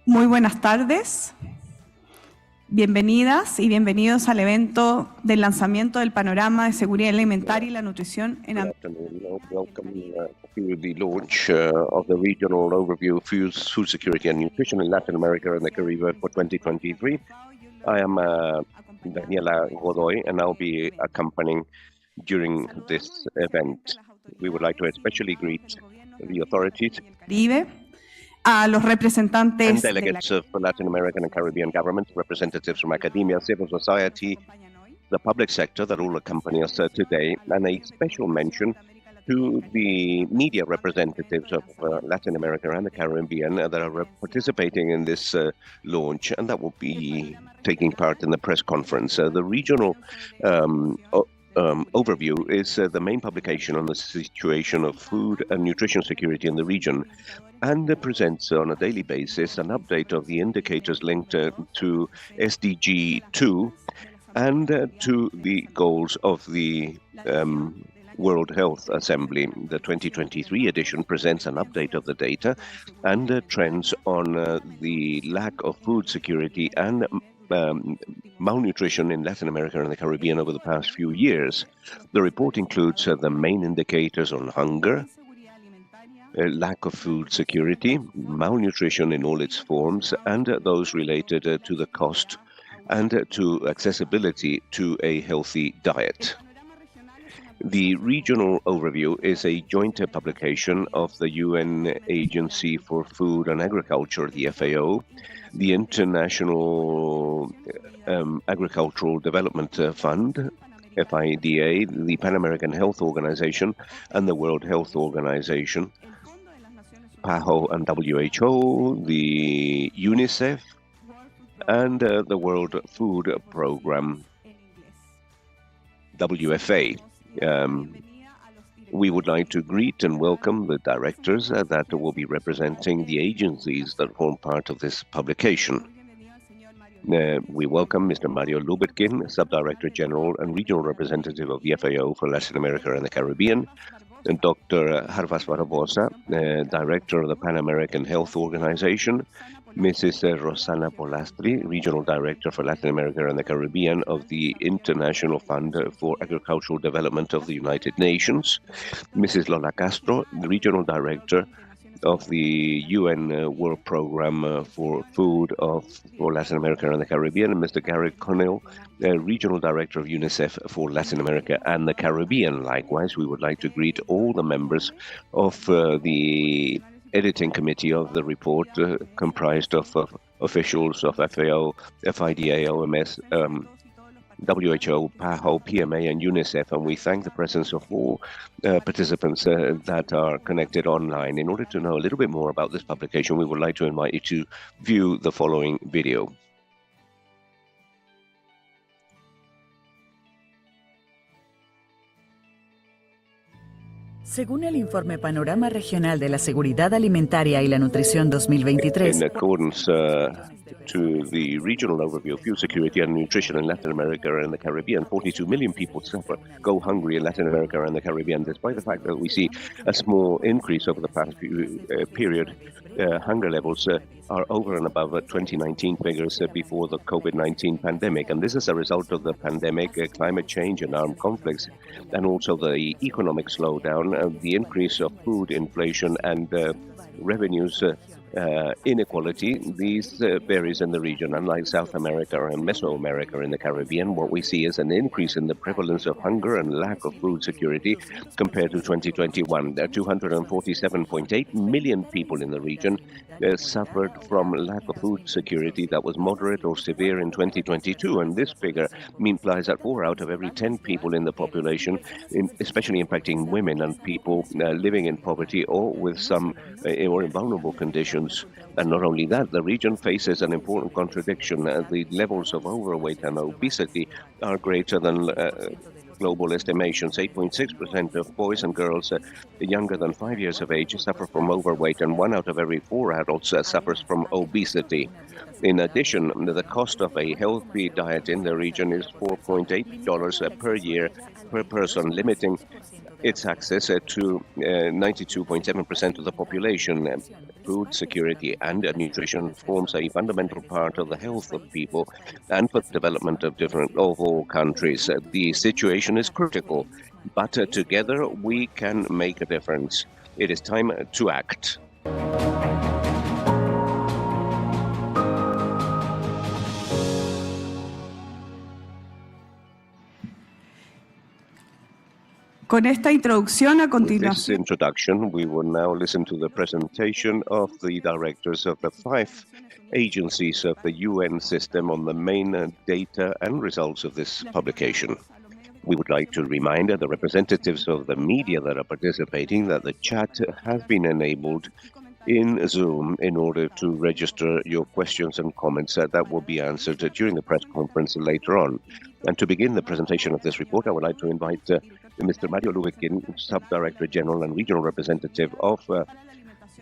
Muy buenas tardes, bienvenidas y bienvenidos al evento del lanzamiento del panorama de seguridad alimentaria y la nutrición en América. Welcome to the launch of the regional overview of food security and nutrition in Latin America and the Caribbean for 2023. I am Daniela Godoy, and I'll be accompanying during this event. We would like to especially greet the authorities a los representantes and delegates of Latin American and Caribbean governments, representatives from academia, civil society, the public sector that all accompany us today, and a special mention to the media representatives of Latin America and the Caribbean that are participating in this launch, and that will be taking part in the press conference. The regional overview is the main publication on the situation of food and nutrition security in the region, and presents on a daily basis an update of the indicators linked to SDG 2 and to the goals of the World Health Assembly. The 2023 edition presents an update of the data and trends on the lack of food security and malnutrition in Latin America and the Caribbean over the past few years. The report includes the main indicators on hunger, lack of food security, malnutrition in all its forms, and those related to the cost and to accessibility to a healthy diet. The regional overview is a joint publication of the UN Agency for Food and Agriculture, the FAO, the International Agricultural Development Fund, FIDA, the Pan American Health Organization, and the World Health Organization, PAHO and WHO, the UNICEF, and the World Food Programme, WFA. We would like to greet and welcome the directors that will be representing the agencies that form part of this publication. We welcome Mr. Mario Lubetkin, Subdirector General and Regional Representative of the FAO for Latin America and the Caribbean, and Dr. Harvas Barbosa, Director of the Pan American Health Organization, Mrs. Rosana Polastri, Regional Director for Latin America and the Caribbean of the International Fund for Agricultural Development of the United Nations, Mrs. Lola Castro, the Regional Director of the UN World Programme for Food for Latin America and the Caribbean, and Mr. Gary Connell, Regional Director of UNICEF for Latin America and the Caribbean. Likewise, we would like to greet all the members of the editing committee of the report, comprised of officials of FAO, FIDA, OMS, WHO, PAHO, PMA, and UNICEF, and we thank the presence of all participants that are connected online. In order to know a little bit more about this publication, we would like to invite you to view the following video. Según el informe Panorama Regional de la Seguridad Alimentaria y la Nutrición 2023, in accordance to the regional overview of food security and nutrition in Latin America and the Caribbean, 42 million people go hungry in Latin America and the Caribbean. Despite the fact that we see a small increase over the past period, hunger levels are over and above 2019 figures before the COVID-19 pandemic. And this is a result of the pandemic, climate change and armed conflicts, and also the economic slowdown, the increase of food inflation and revenues inequality. These varies in the region. Unlike South America and Mesoamerica in the Caribbean, what we see is an increase in the prevalence of hunger and lack of food security compared to 2021. 247.8 million people in the region suffered from lack of food security that was moderate or severe in 2022, and this figure implies that 4 out of every 10 people in the population, especially impacting women and people living in poverty or with some or in vulnerable conditions. And not only that, the region faces an important contradiction. The levels of overweight and obesity are greater than global estimations. 8.6% of boys and girls younger than 5 years of age suffer from overweight, and 1 out of every 4 adults suffers from obesity. In addition, the cost of a healthy diet in the region is $4.8 per year per person, limiting its access to 92.7% of the population. food security and nutrition forms a fundamental part of the health of people and for the development of all countries. The situation is critical, but together we can make a difference. It is time to act. Con esta introducción, a With this continuación, introduction, we will now listen to the presentation of the directors of the 5 agencies of the UN system on the main data and results of this publication. We would like to remind the representatives of the media that are participating that the chat has been enabled in Zoom in order to register your questions and comments that will be answered during the press conference later on. And to begin the presentation of this report, I would like to invite Mr. Mario Lubekin, Sub-Director General and Regional Representative of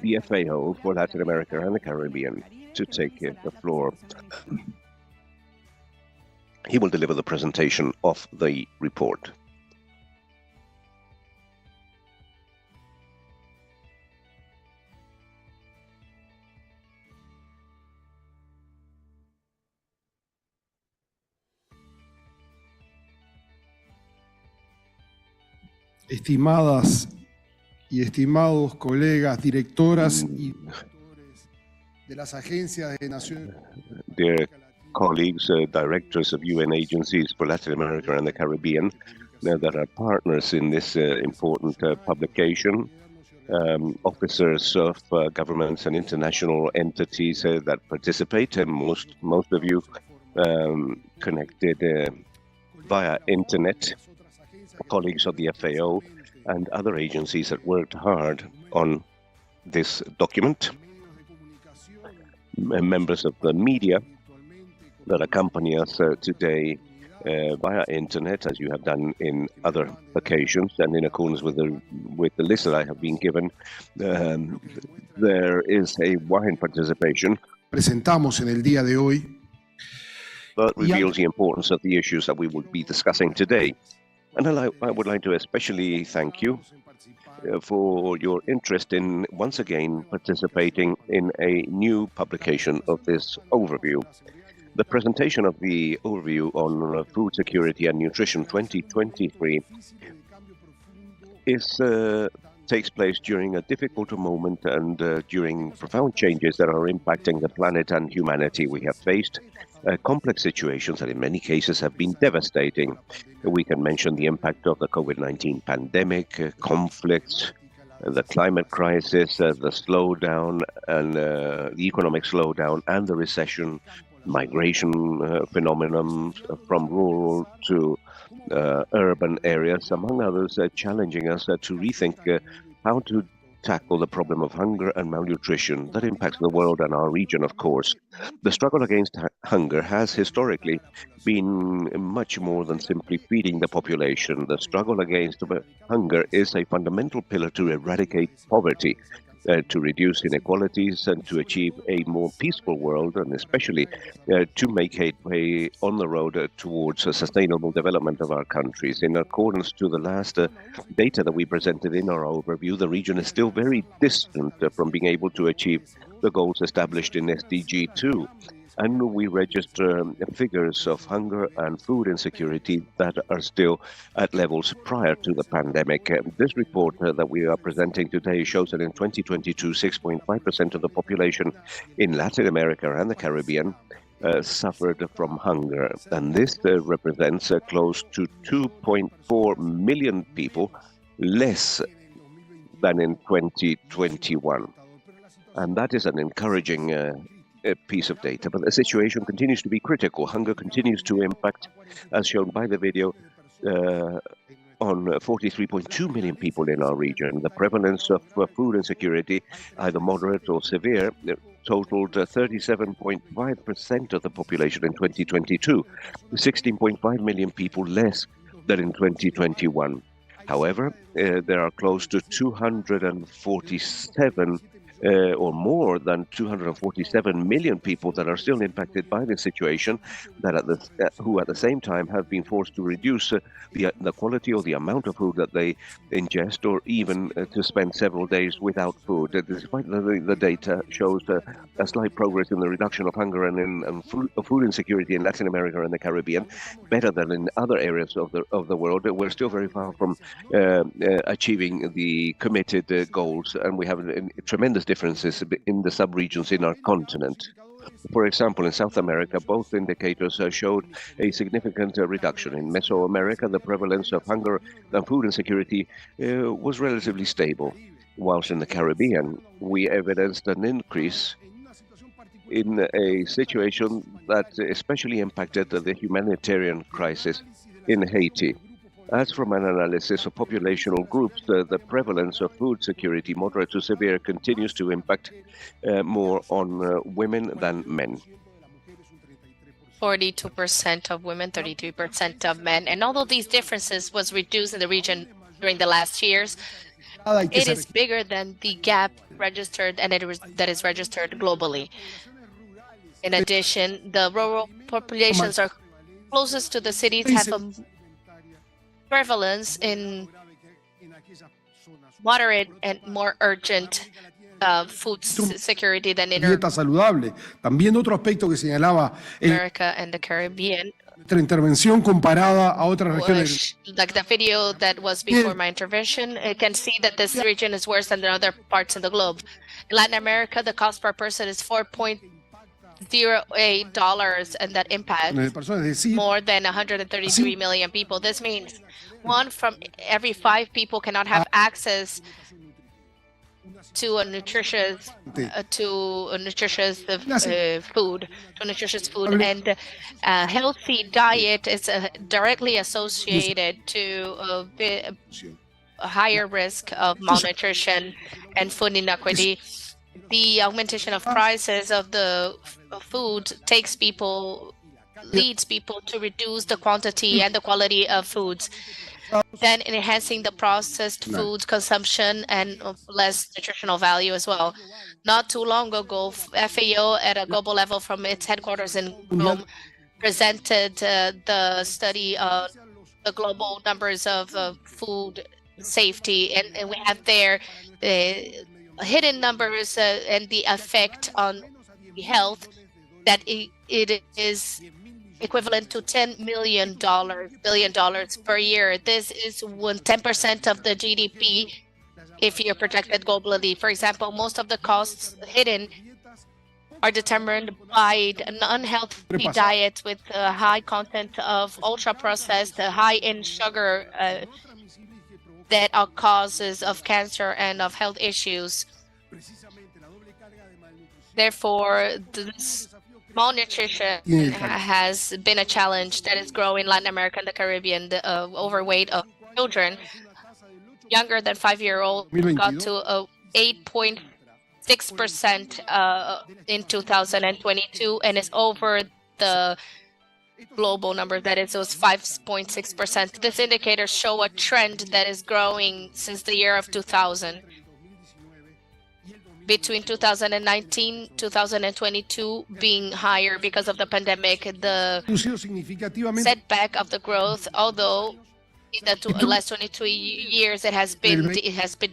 the FAO for Latin America and the Caribbean, to take the floor. He will deliver the presentation of the report. Estimadas y estimados colegas, directoras y directores de las agencias de Naciones Dear colleagues, directors of UN agencies for Latin America and the Caribbean that are partners in this important publication, officers of governments and international entities that participate, and most of you connected via internet, colleagues of the FAO and other agencies that worked hard on this document, members of the media that accompany us today via internet, as you have done in other occasions, and in accordance with the list that I have been given, there is a wide participation. Presentamos en el día de hoy. That reveals the importance of the issues that we will be discussing today. And I would like to especially thank you for your interest in, once again, participating in a new publication of this overview. The presentation of the overview on food security and nutrition 2023 takes place during a difficult moment and during profound changes that are impacting the planet and humanity. We have faced complex situations that in many cases have been devastating. We can mention the impact of the COVID-19 pandemic, conflicts, the climate crisis, the slowdown and the economic slowdown and the recession, migration phenomenon from rural to urban areas, among others, challenging us to rethink how to tackle the problem of hunger and malnutrition that impacts the world and our region, of course. The struggle against hunger has historically been much more than simply feeding the population. The struggle against hunger is a fundamental pillar to eradicate poverty, to reduce inequalities and to achieve a more peaceful world, and especially to make headway on the road towards a sustainable development of our countries. In accordance to the last data that we presented in our overview, the region is still very distant from being able to achieve the goals established in SDG 2. And we register figures of hunger and food insecurity that are still at levels prior to the pandemic. This report that we are presenting today shows that in 2022, 6.5% of the population in Latin America and the Caribbean suffered from hunger. And this represents close to 2.4 million people less than in 2021. And that is an encouraging piece of data, but the situation continues to be critical. Hunger continues to impact, as shown by the video, on 43.2 million people in our region. The prevalence of food insecurity, either moderate or severe, totaled 37.5% of the population in 2022, 16.5 million people less than in 2021. However, there are close to 247 or more than 247 million people that are still impacted by this situation, who at the same time have been forced to reduce the quality or the amount of food that they ingest, or even to spend several days without food. Despite the data shows a slight progress in the reduction of hunger and in food insecurity in Latin America and the Caribbean, better than in other areas of the world, we're still very far from achieving the committed goals, and we have tremendous differences in the sub-regions in our continent. For example, in South America, both indicators showed a significant reduction. In Mesoamerica, the prevalence of hunger and food insecurity was relatively stable, whilst in the Caribbean, we evidenced an increase in a situation that especially impacted the humanitarian crisis in Haiti. As from an analysis of populational groups, the prevalence of food security, moderate to severe, continues to impact more on women than men. 42% of women, 33% of men. And although these differences was reduced in the region during the last years, it is bigger than the gap registered and that is registered globally. In addition, the rural populations are closest to the cities, have a prevalence in moderate and more urgent food security than in Dieta saludable. También otro aspecto que señalaba America and the Caribbean. nuestra intervención comparada a otras regiones. Like the video that was before my intervention, you can see that this region is worse than the other parts in the globe. In Latin America, the cost per person is $4.08, and that impacts more than 133 million people. This means 1 from every 5 people cannot have access to a nutritious food, and a healthy diet is directly associated to a higher risk of malnutrition and food inequity. The augmentation of prices of the food leads people to reduce the quantity and the quality of foods, then enhancing the processed food consumption and less nutritional value as well. Not too long ago, FAO at a global level from its headquarters in Rome presented the study of the global numbers of food safety, and we have there hidden numbers and the effect on the health, that it is equivalent to $10 billion per year. This is 10% of the GDP if you're projected globally. For example, most of the costs hidden are determined by an unhealthy diet with a high content of ultra-processed, high in sugar, that are causes of cancer and of health issues. Therefore, this malnutrition has been a challenge that is growing in Latin America and the Caribbean. The overweight of children younger than 5-year-old got to 8.6% in 2022, and is over the global number that is 5.6%. This indicators show a trend that is growing since the year of 2000. Between 2019 2022 being higher because of the pandemic, the setback of the growth, although in the last 22 years it has been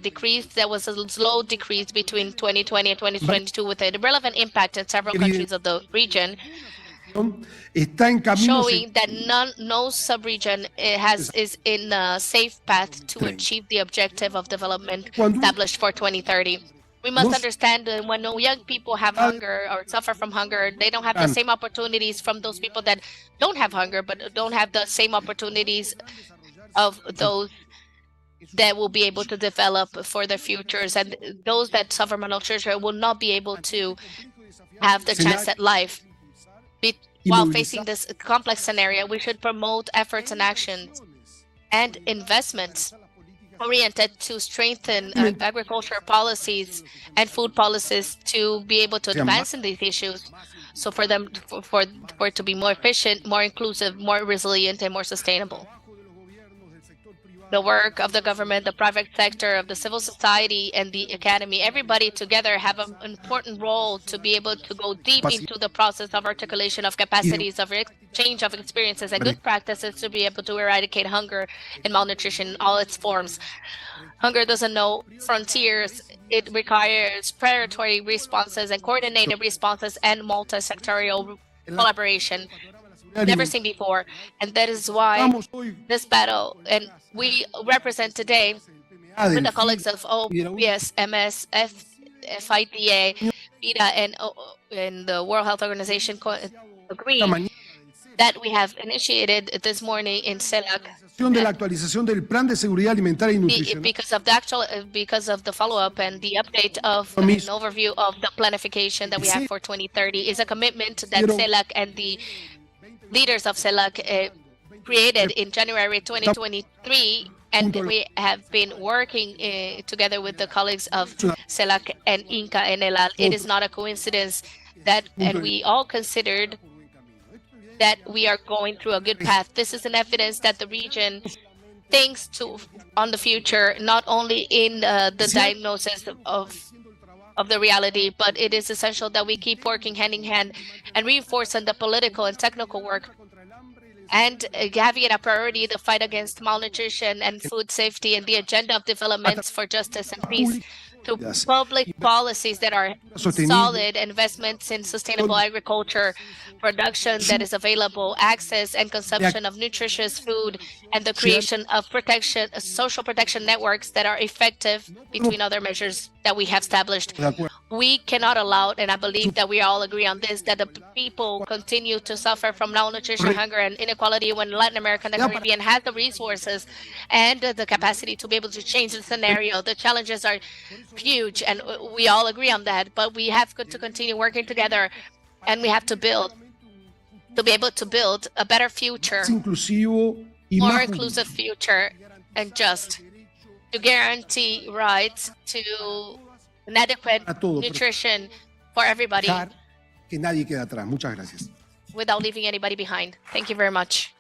decreased. There was a slow decrease between 2020 and 2022 with a relevant impact in several countries of the region, showing that no sub-region is in a safe path to achieve the objective of development established for 2030. We must understand that when young people have hunger or suffer from hunger, they don't have the same opportunities from those people that don't have hunger, but don't have the same opportunities of those that will be able to develop for their futures. And those that suffer malnutrition will not be able to have the chance at life. While facing this complex scenario, we should promote efforts and actions and investments oriented to strengthen agricultural policies and food policies to be able to advance in these issues, so for them for it to be more efficient, more inclusive, more resilient, and more sustainable. the work of the government, the private sector, of the civil society, and the academy, everybody together have an important role to be able to go deep into the process of articulation of capacities, of exchange of experiences and good practices to be able to eradicate hunger and malnutrition in all its forms. Hunger doesn't know frontiers. It requires predatory responses and coordinated responses and multi-sectorial collaboration never seen before. And that is why this battle, and we represent today with the colleagues of OPS, MS, FIDA, FIDA, and the World Health Organization agree that we have initiated this morning in CELAC de la actualización del Plan de Seguridad Alimentaria y Nutricional because of the follow-up and the update of an overview of the planification that we have for 2030 is a commitment that CELAC and the leaders of CELAC created in January 2023, and we have been working together with the colleagues of CELAC and INCA and ELAL. It is not a coincidence that, and we all considered that we are going through a good path. This is an evidence that the region thinks on the future, not only in the diagnosis of the reality, but it is essential that we keep working hand in hand and reinforcing the political and technical work and having a priority the fight against malnutrition and food safety and the agenda of developments for justice and peace through public policies that are solid, investments in sustainable agriculture, production that is available, access and consumption of nutritious food, and the creation of social protection networks that are effective between other measures that we have established. We cannot allow, and I believe that we all agree on this, that the people continue to suffer from malnutrition, hunger, and inequality when Latin America and the Caribbean has the resources and the capacity to be able to change the scenario. The challenges are huge, and we all agree on that, but we have to continue working together, and we have to be able to build a better future, more inclusive future, and just to guarantee rights to an adequate nutrition for everybody que nadie quede atrás. Muchas gracias. without leaving anybody behind. Thank you very much.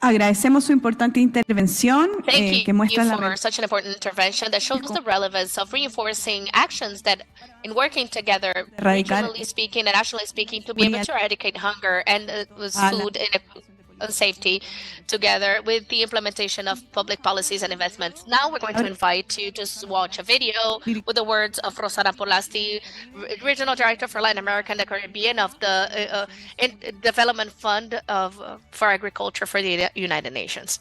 Agradecemos su importante intervención Thank que muestra you la for such an important intervention that shows the relevance of reinforcing actions that in working together, regionally speaking and nationally speaking, to be able to eradicate hunger and food and safety together with the implementation of public policies and investments. Now we're going to invite you to watch a video with the words of Rosana Polasti, Regional Director for Latin America and the Caribbean of the Development Fund for Agriculture for the United Nations.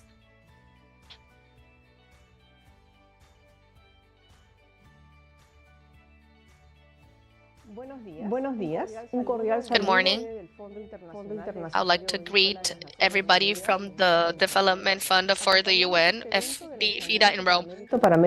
Buenos días. Un cordial saludo. Good morning. I would like to greet everybody from the Development Fund for the UN, FIDA in Rome.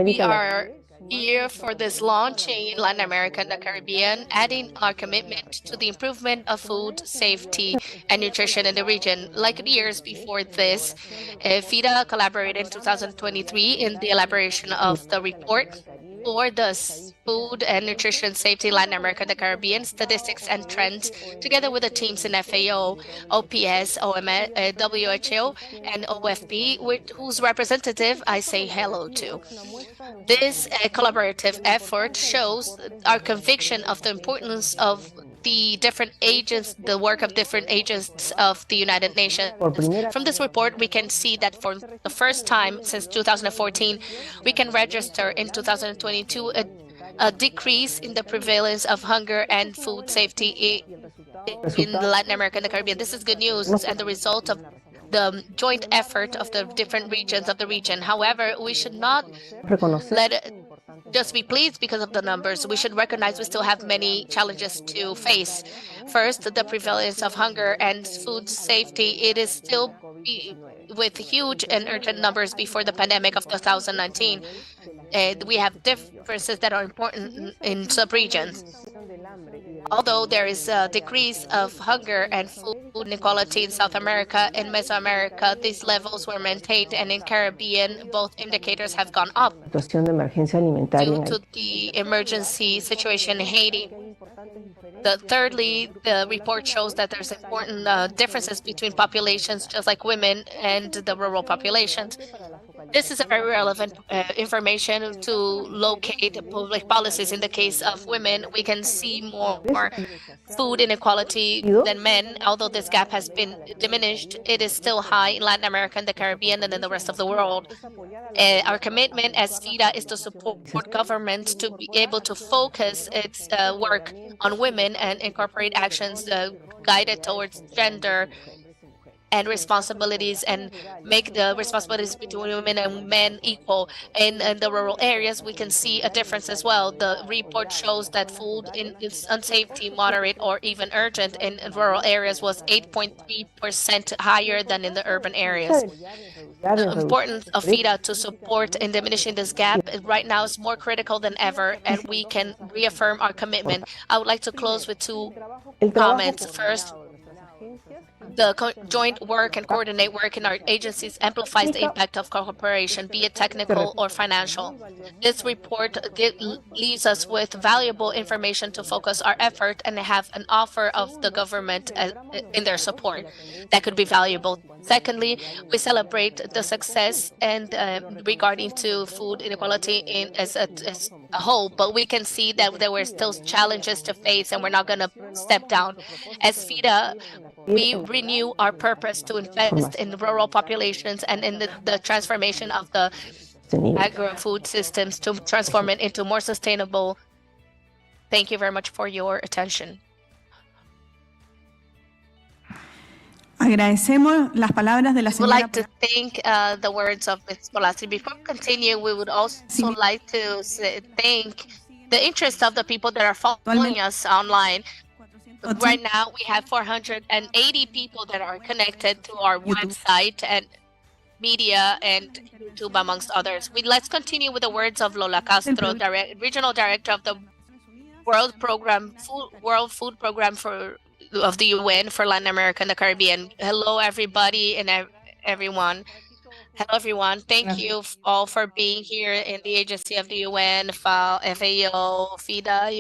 We are here for this launching in Latin America and the Caribbean, adding our commitment to the improvement of food safety and nutrition in the region. Like the years before this, FIDA collaborated in 2023 in the elaboration of the report for the food and nutrition safety in Latin America and the Caribbean, statistics and trends, together with the teams in FAO, OPS, OMS, WHO, and OFP, whose representative I say hello to. This collaborative effort shows our conviction of the importance of the different agents, the work of different agents of the United Nations. From this report, we can see that for the first time since 2014, we can register in 2022 a decrease in the prevalence of hunger and food safety in Latin America and the Caribbean. This is good news and the result of the joint effort of the different regions of the region. However, we should not let it just be pleased because of the numbers. We should recognize we still have many challenges to face. First, the prevalence of hunger and food safety. It is still with huge and urgent numbers before the pandemic of 2019. We have differences that are important in sub-regions. Although there is a decrease of hunger and food inequality in South America and Mesoamerica. These levels were maintained, and in Caribbean, both indicators have gone up situación de emergencia alimentaria due en to Haití. the emergency situation in Haiti. Thirdly, the report shows that there's important differences between populations, just like women and the rural populations. This is a very relevant information to locate public policies. In the case of women, we can see more food inequality than men. Although this gap has been diminished, it is still high in Latin America and the Caribbean and in the rest of the world. Our commitment as FIDA is to support governments to be able to focus its work on women and incorporate actions guided towards gender and responsibilities, and make the responsibilities between women and men equal. In the rural areas, we can see a difference as well. The report shows that food is unsafety, moderate, or even urgent in rural areas was 8.3% higher than in the urban areas. The importance of FIDA to support in diminishing this gap right now is more critical than ever, and we can reaffirm our commitment. I would like to close with two comments. First, the joint work and coordinate work in our agencies amplifies the impact of cooperation, be it technical or financial. This report leaves us with valuable information to focus our effort and have an offer of the government in their support that could be valuable. Secondly, we celebrate the success and regarding to food inequality as a whole, but we can see that there were still challenges to face, and we're not going to step down. As FIDA, we renew our purpose to invest in rural populations and in the transformation of the agro-food systems to transform it into more sustainable. Thank you very much for your attention. Agradecemos las palabras de la We would señora. like to thank the words of Ms. Polassi. Before we continue, we would also like to thank the interest of the people that are following us online. Right now, we have 480 people that are connected to our website and media and YouTube, amongst others. Let's continue with the words of Lola Castro, Regional Director of the World Food Program of the UN for Latin America and the Caribbean. Hello, everybody and everyone. Hello, everyone. Thank you all for being here in the agency of the UN, FAO, FIDA,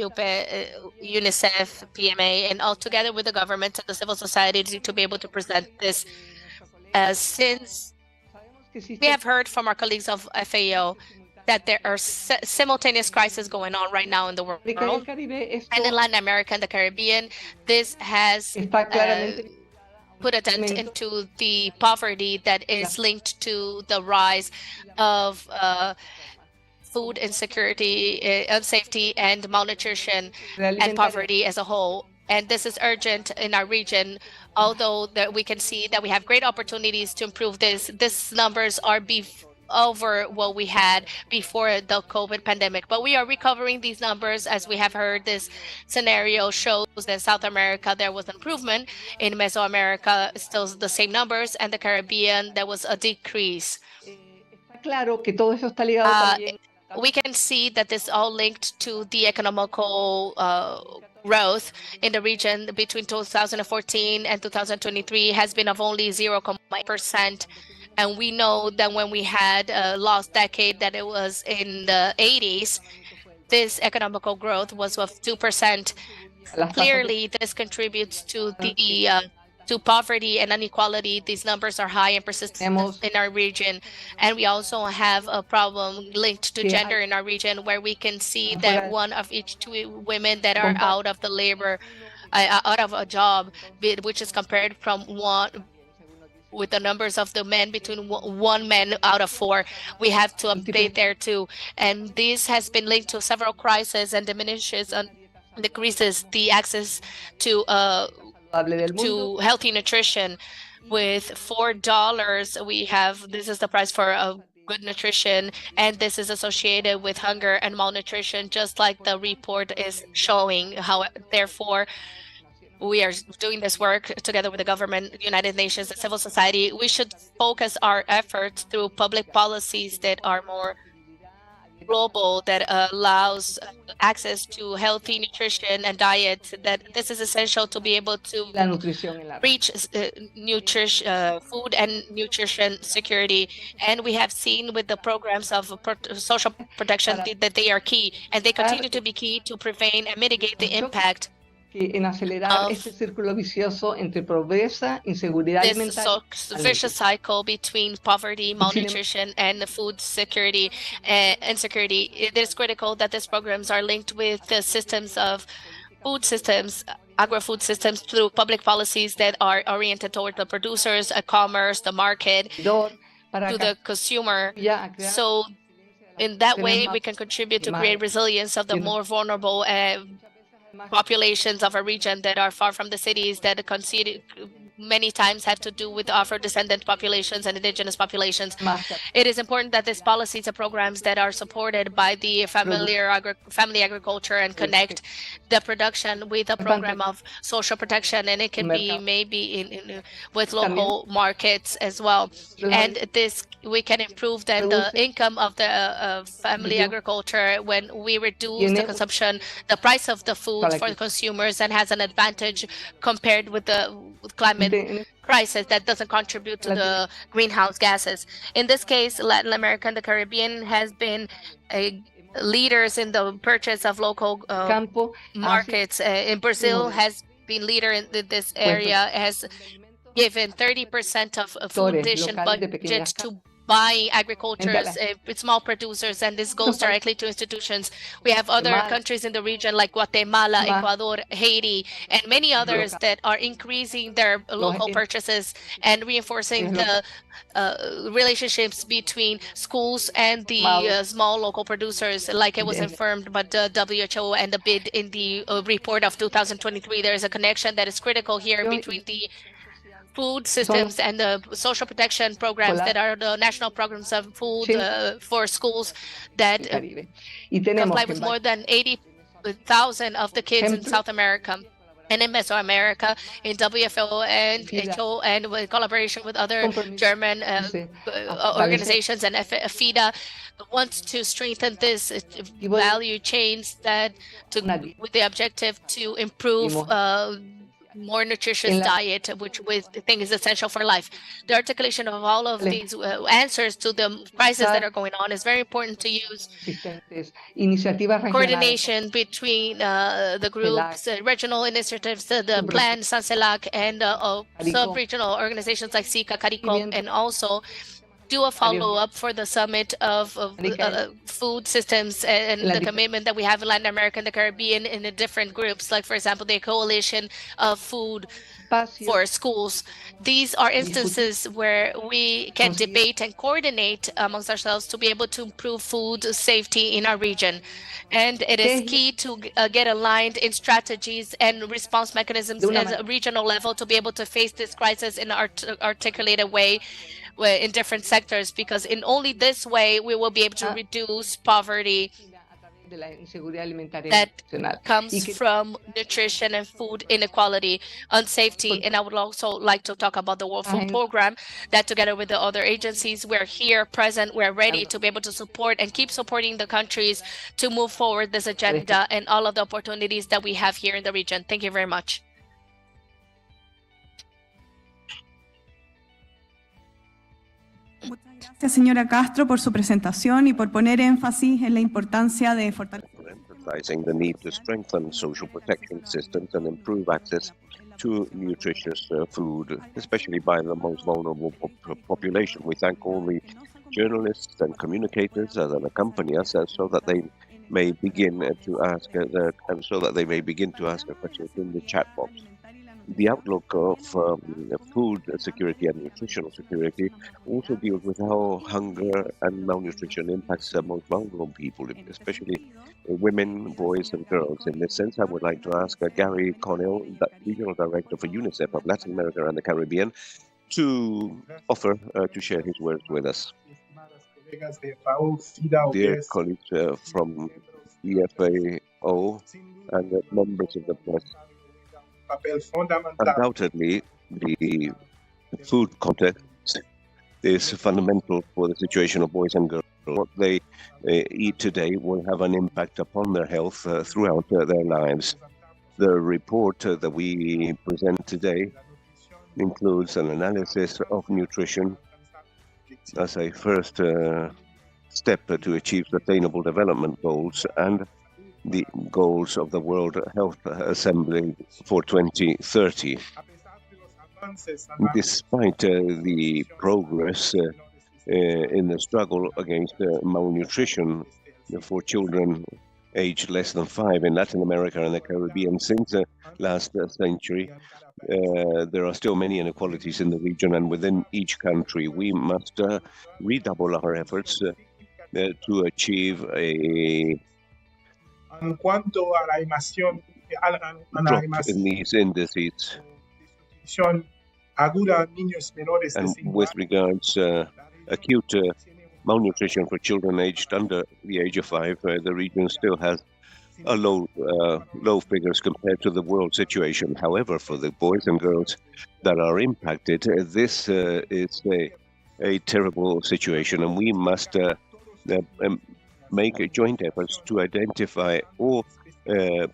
UNICEF, PMA, and all together with the government and the civil society to be able to present this. Since we have heard from our colleagues of FAO that there are simultaneous crises going on right now in the world, and in Latin America and the Caribbean, this has put a dent into the poverty that is linked to the rise of food insecurity, unsafety, and malnutrition, and poverty as a whole. And this is urgent in our region, although that we can see that we have great opportunities to improve this. These numbers are over what we had before the COVID pandemic. But we are recovering these numbers. As we have heard, this scenario shows that in South America, there was improvement. In Mesoamerica, still the same numbers, and the Caribbean, there was a decrease. We can see that this all linked to the economical growth in the region between 2014 and 2023 has been of only 0.8%. And we know that when we had a lost decade, that it was in the 80s, this economical growth was of 2%. Clearly, this contributes to the to poverty and inequality. These numbers are high and persistent in our region. And we also have a problem linked to gender in our region, where we can see that one of each two women that are out of the labor, out of a job, which is compared from one with the numbers of the men between one man out of four. We have to update there too. And this has been linked to several crises and diminishes and decreases the access to healthy nutrition. With $4, we have, this is the price for a good nutrition, and this is associated with hunger and malnutrition, just like the report is showing. How, therefore, we are doing this work together with the government, United Nations, and civil society. We should focus our efforts through public policies that are more global that allows access to healthy nutrition and diet, that this is essential to be able to reach food and nutrition security. And we have seen with the programs of social protection that they are key, and they continue to be key to prevent and mitigate the impact en acelerar este círculo vicioso entre pobreza, inseguridad this alimentaria. vicious cycle between poverty, malnutrition, and food security and insecurity. It is critical that these programs are linked with the systems of food systems, agri-food systems, through public policies that are oriented toward the producers, commerce, the market, to the consumer. So in that way, we can contribute to create resilience of the more vulnerable populations of a region that are far from the cities, that many times have to do with Afro-descendant populations and indigenous populations. It is important that these policies and programs that are supported by the family agriculture and connect the production with a program of social protection, and it can be maybe with local markets as well. And this, we can improve then the income of the family agriculture when we reduce the consumption, the price of the food for the consumers, and has an advantage compared with the climate crisis that doesn't contribute to the greenhouse gases. In this case, Latin America and the Caribbean has been leaders in the purchase of local markets. In Brazil has been leader in this area, has given 30% of food dish and budget to buy agricultures, small producers, and this goes directly to institutions. We have other countries in the region like Guatemala, Ecuador, Haiti, and many others that are increasing their local purchases and reinforcing the relationships between schools and the small local producers, like it was affirmed by the WHO and the bid in the report of 2023. There is a connection that is critical here between the food systems and the social protection programs that are the national programs of food for schools that comply with more than 80,000 of the kids in South America and in Mesoamerica, in WFO and HO, and with collaboration with other German organizations and FIDA, wants to strengthen this value chains with the objective to improve more nutritious diet, which we think is essential for life. The articulation of all of these answers to the crises that are going on is very important to use. Coordination between the groups, regional initiatives, the Plan Sancelac, and sub-regional organizations like SICA, CARICOM, and also do a follow-up for the summit of food systems and the commitment that we have in Latin America and the Caribbean in the different groups, like, for example, the Coalition of Food for Schools. These are instances where we can debate and coordinate amongst ourselves to be able to improve food safety in our region. And it is key to get aligned in strategies and response mechanisms at a regional level to be able to face this crisis in an articulated way in different sectors, because in only this way we will be able to reduce poverty that comes from nutrition and food inequality, unsafety. And I would also like to talk about the World Food Program, that together with the other agencies, we're here present, we're ready to be able to support and keep supporting the countries to move forward this agenda and all of the opportunities that we have here in the region. Thank you very much. Gracias, señora Castro, por su presentación y por poner énfasis en la importancia de fortalecer. Emphasizing the need to strengthen social protection systems and improve access to nutritious food, especially by the most vulnerable population. We thank all the journalists and communicators that accompany us, so that they may begin to ask questions in the chat box. The outlook of food security and nutritional security also deals with how hunger and malnutrition impacts the most vulnerable people, especially women, boys, and girls. In this sense, I would like to ask Gary Connell, the Regional Director for UNICEF of Latin America and the Caribbean, to offer to share his words with us. Dear colleagues from EFAO and the members of the press, undoubtedly, the food context is fundamental for the situation of boys and girls. what they eat today will have an impact upon their health throughout their lives. The report that we present today includes an analysis of nutrition as a first step to achieve Sustainable Development Goals and the goals of the World Health Assembly for 2030. Despite the progress in the struggle against malnutrition for children aged less than 5 in Latin America and the Caribbean since last century, there are still many inequalities in the region, and within each country we must redouble our efforts to achieve a drop in these indices. And with regards acute malnutrition for children aged under the age of 5, the region still has a low figures compared to the world situation. However, for the boys and girls that are impacted, this is a terrible situation, and we must make joint efforts to identify all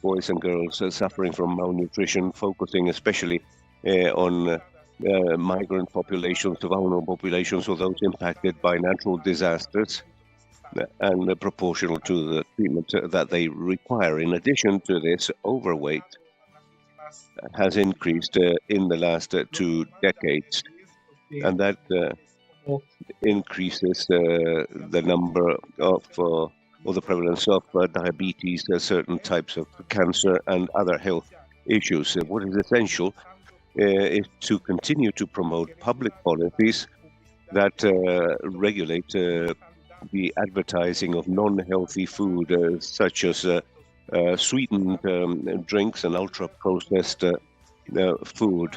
boys and girls suffering from malnutrition, focusing especially on migrant populations, vulnerable populations, or those impacted by natural disasters, and proportional to the treatment that they require. In addition to this, overweight has increased in the last 2 decades, and that increases the number of or the prevalence of diabetes, certain types of cancer, and other health issues. What is essential is to continue to promote public policies that regulate the advertising of non-healthy food, such as sweetened drinks and ultra-processed food.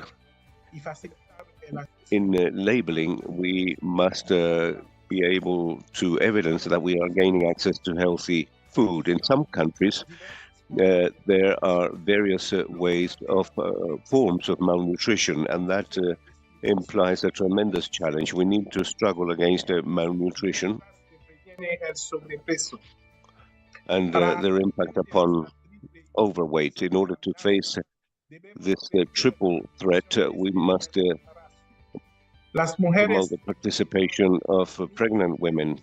In labeling, we must be able to evidence that we are gaining access to healthy food. In some countries, there are various ways of forms of malnutrition, and that implies a tremendous challenge. We need to struggle against malnutrition and their impact upon overweight. In order to face this triple threat, we must promote the participation of pregnant women.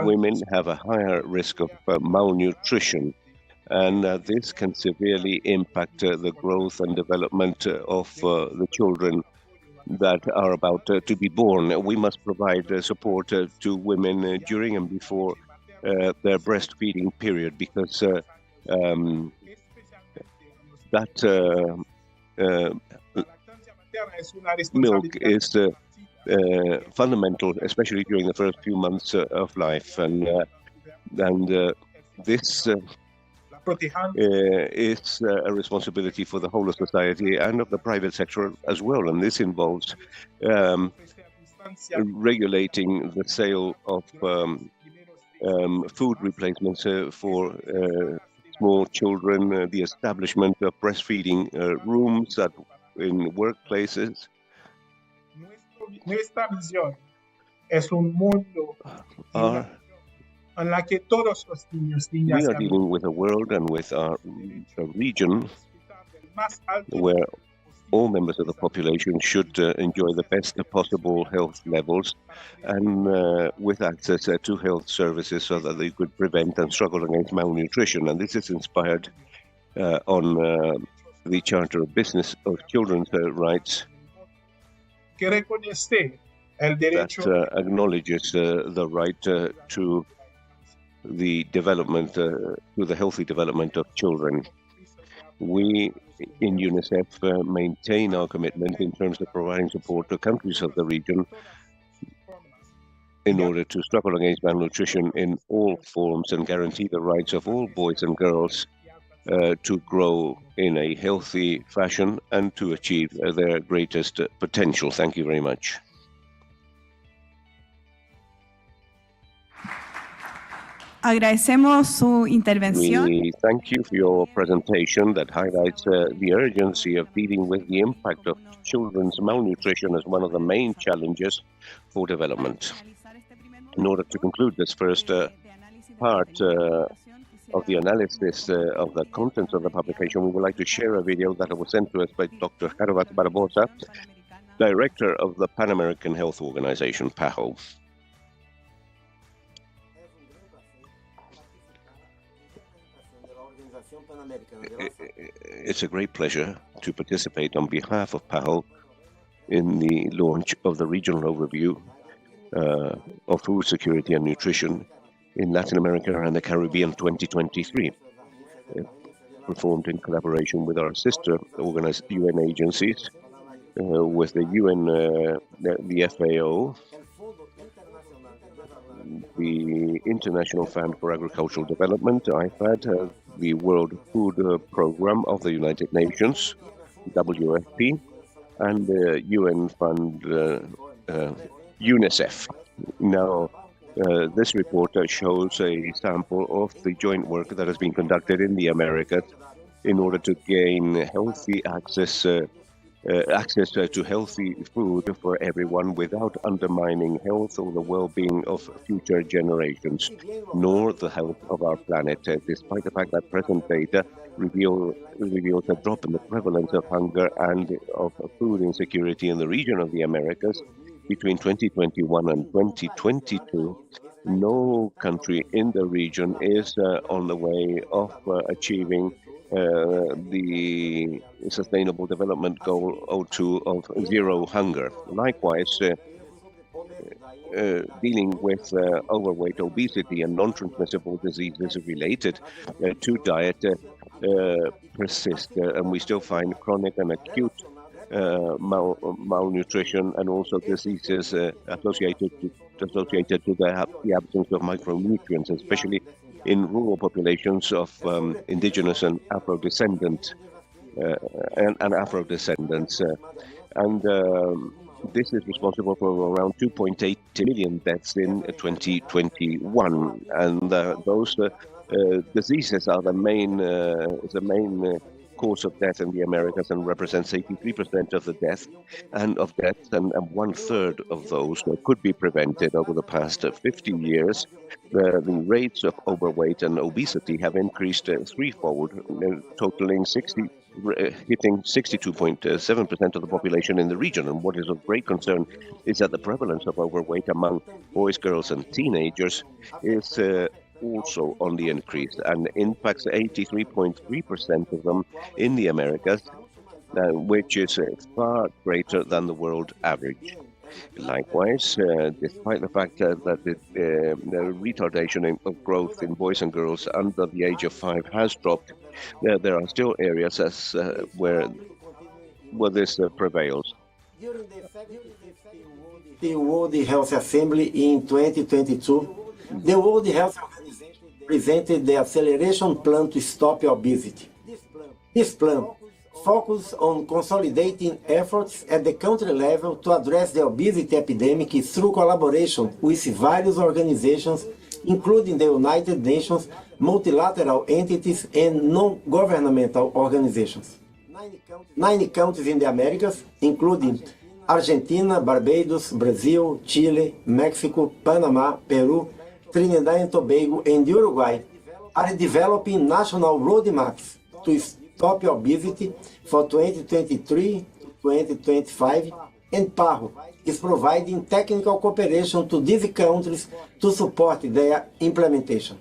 Women have a higher risk of malnutrition, and this can severely impact the growth and development of the children that are about to be born. We must provide support to women during and before their breastfeeding period, because milk is fundamental, especially during the first few months of life, and this is a responsibility for the whole of society and of the private sector as well, and this involves regulating the sale of food replacements for small children, the establishment of breastfeeding rooms in workplaces. We are dealing with a world and with a region where all members of the population should enjoy the best possible health levels and with access to health services so that they could prevent and struggle against malnutrition. And this is inspired on the Charter of Business of Children's Rights that acknowledges the right to the development, to the healthy development of children. We in UNICEF maintain our commitment in terms of providing support to countries of the region in order to struggle against malnutrition in all forms and guarantee the rights of all boys and girls to grow in a healthy fashion and to achieve their greatest potential. Thank you very much. Agradecemos su intervención. We thank you for your presentation that highlights the urgency of dealing with the impact of children's malnutrition as one of the main challenges for development. In order to conclude this first part of the analysis of the contents of the publication, we would like to share a video that was sent to us by Dr. Harvat Barbosa, Director of the Pan American Health Organization, PAHO. It's a great pleasure to participate on behalf of PAHO in the launch of the regional overview of food security and nutrition in Latin America and the Caribbean 2023, performed in collaboration with our sister UN agencies, with the UN, the FAO, the International Fund for Agricultural Development, IFAD, the World Food Programme of the United Nations, WFP, and the UN Fund, UNICEF. Now, this report shows a sample of the joint work that has been conducted in the Americas in order to gain healthy access to healthy food for everyone without undermining health or the well-being of future generations, nor the health of our planet, despite the fact that present data reveals a drop in the prevalence of hunger and of food insecurity in the region of the Americas. Between 2021 and 2022, no country in the region is on the way of achieving the Sustainable Development Goal 02 of zero hunger. Likewise, dealing with overweight, obesity, and non-transmissible diseases related to diet persist, and we still find chronic and acute malnutrition and also diseases associated to the absence of micronutrients, especially in rural populations of indigenous and Afro-descendants. This is responsible for around 2.8 million deaths in 2021, and those diseases are the main cause of death in the Americas and represents 83% of the deaths, and 1/3 of those could be prevented. Over the past 50 years. The rates of overweight and obesity have increased threefold, totaling hitting 62.7% of the population in the region. And what is of great concern is that the prevalence of overweight among boys, girls, and teenagers is also on the increase and impacts 83.3% of them in the Americas, which is far greater than the world average. Likewise, despite the fact that the retardation of growth in boys and girls under the age of 5 has dropped, there are still areas where this prevails. The World Health Assembly in 2022, the World Health Organization presented the Acceleration Plan to Stop Obesity. This plan focuses on consolidating efforts at the country level to address the obesity epidemic through collaboration with various organizations, including the United Nations, multilateral entities, and non-governmental organizations. 9 countries in the Americas, including Argentina, Barbados, Brazil, Chile, Mexico, Panama, Peru, Trinidad and Tobago, and Uruguay, are developing national roadmaps to stop obesity for 2023-2025, and PAHO is providing technical cooperation to these countries to support their implementation.